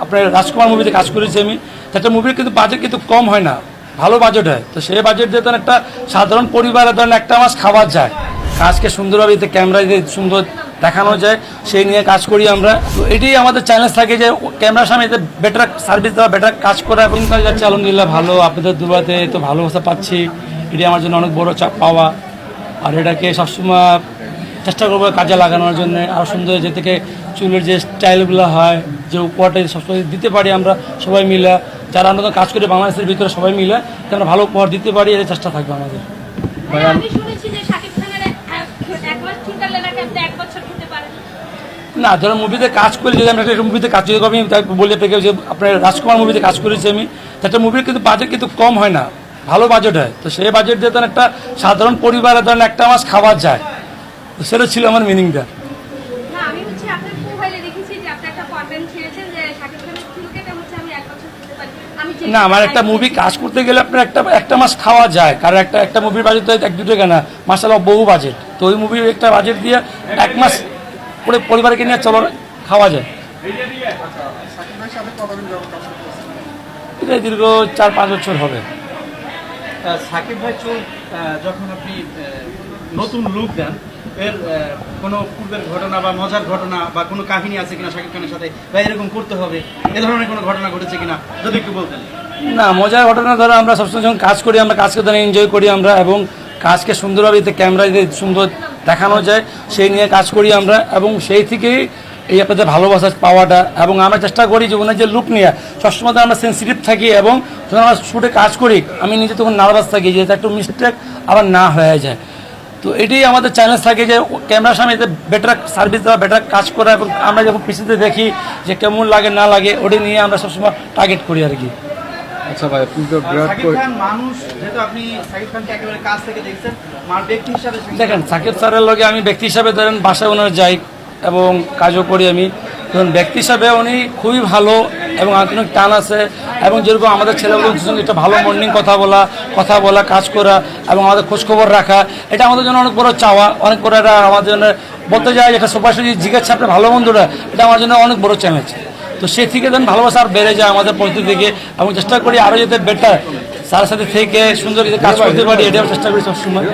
আপনার রাজকুমার মুভিতে কাজ করেছি আমি। একটা মুভির কিন্তু বাজেট কিন্তু কম হয় না, ভালো বাজেট হয়। তো সেই বাজেট দিয়ে ধরেন একটা সাধারণ পরিবারে ধরেন একটা মাস খাওয়া যায়, কাজকে সুন্দরভাবে এতে ক্যামেরা দিয়ে সুন্দর দেখানো যায়, সেই নিয়ে কাজ করি আমরা। তো এটাই আমাদের চ্যালেঞ্জ থাকে যে ক্যামেরার সামনে এতে বেটার সার্ভিস দেওয়া, বেটার কাজ করা। এবং কাজ যাচ্ছে আলহামদুলিল্লাহ ভালো, আপনাদের দুবাতে তো ভালো অবস্থা পাচ্ছি, এটি আমার জন্য অনেক বড় চাপ পাওয়া। আর এটাকে সবসময় চেষ্টা করবো কাজে লাগানোর জন্য, আরও সুন্দর যে থেকে চুলের যে স্টাইলগুলো হয়, যে উপহারটা সবসময় দিতে পারি আমরা সবাই মিলে, যারা আমরা কাজ করি বাংলাদেশের ভিতরে সবাই মিলে, আমরা ভালো উপহার দিতে পারি, এর চেষ্টা থাকবে আমাদের। না, ধরো মুভিতে কাজ করি, যদি আমরা একটা মুভিতে কাজ যদি আমি বলি আপনাকে যে আপনার রাজকুমার মুভিতে কাজ করেছি আমি। একটা মুভির কিন্তু বাজেট কিন্তু কম হয় না, ভালো বাজেট হয়। তো সেই বাজেট দিয়ে ধরেন একটা সাধারণ পরিবারে ধরেন একটা মাস খাওয়া যায়, তো সেটা ছিল আমার মিনিংটা। না, আমার একটা মুভি কাজ করতে গেলে আপনার একটা মাস খাওয়া যায়, কারণ একটা মুভির বাজেট তো 1-2 টাকা না, মাসাল্লাহ বহু বাজেট। তো ওই মুভির একটা বাজেট দিয়ে 1 মাস করে পরিবারকে নিয়ে চলো খাওয়া যায়। এটা দীর্ঘ 4-5 বছর হবে। সাকিব ভাই চুল যখন আপনি নতুন লুক দেন, এর কোনো পূর্বের ঘটনা বা মজার ঘটনা বা কোনো কাহিনী আছে কিনা শাকিব খানের সাথে, বা এরকম করতে হবে এ ধরনের কোনো ঘটনা ঘটেছে কিনা যদি একটু বলতেন। না, মজার ঘটনা ধরো আমরা সবসময় যখন কাজ করি, আমরা কাজকে ধরে এনজয় করি আমরা, এবং কাজকে সুন্দরভাবে এতে ক্যামেরা দিয়ে সুন্দর দেখানো যায়, সেই নিয়ে কাজ করি আমরা। এবং সেই থেকেই এই আপনাদের ভালোবাসা পাওয়াটা, এবং আমরা চেষ্টা করি যে ওনার যে লুক নিয়ে সবসময় আমরা সেন্সিটিভ থাকি, এবং যখন আমরা শুটে কাজ করি আমি নিজে তখন নার্ভাস থাকি যে একটু মিস্টেক আবার না হয়ে যায়। তো এটাই আমাদের চ্যালেঞ্জ থাকে যে ক্যামেরার সামনে এতে বেটার সার্ভিস দেওয়া, বেটার কাজ করা, এবং আমরা যখন পিছিয়ে দেখি যে কেমন লাগে না লাগে, ওটা নিয়ে আমরা সবসময় টার্গেট করি আর কি। আচ্ছা ভাই, আপনি তো সাকিব খান মানুষ, যেহেতু আপনি সাকিব খানকে একেবারে কাছ থেকে দেখছেন, মার ব্যক্তি হিসাবে দেখেন সাকিব স্যারের লগে আমি ব্যক্তি হিসাবে ধরেন বাসায় ওনার যাই এবং কাজও করি আমি। ধরুন ব্যক্তি হিসাবে উনি খুবই ভালো এবং আন্তরিক টান আছে, এবং যেরকম আমাদের ছেলেগুলোর সঙ্গে একটা ভালো মর্নিং কথা বলা কাজ করা এবং আমাদের খোঁজখবর রাখা, এটা আমাদের জন্য অনেক বড় চাওয়া, অনেক বড় এটা আমাদের জন্য বলতে যায় যেটা সবাই জিজ্ঞাসা আপনার ভালো বন্ধুরা, এটা আমার জন্য অনেক বড় চ্যালেঞ্জ। তো সে থেকে ধরুন ভালোবাসা আর বেড়ে যায় আমাদের পরিস্থিতি থেকে, এবং চেষ্টা করি আরও যাতে বেটার তার সাথে থেকে সুন্দর কাজ করতে পারি, এটাও চেষ্টা করি সবসময়।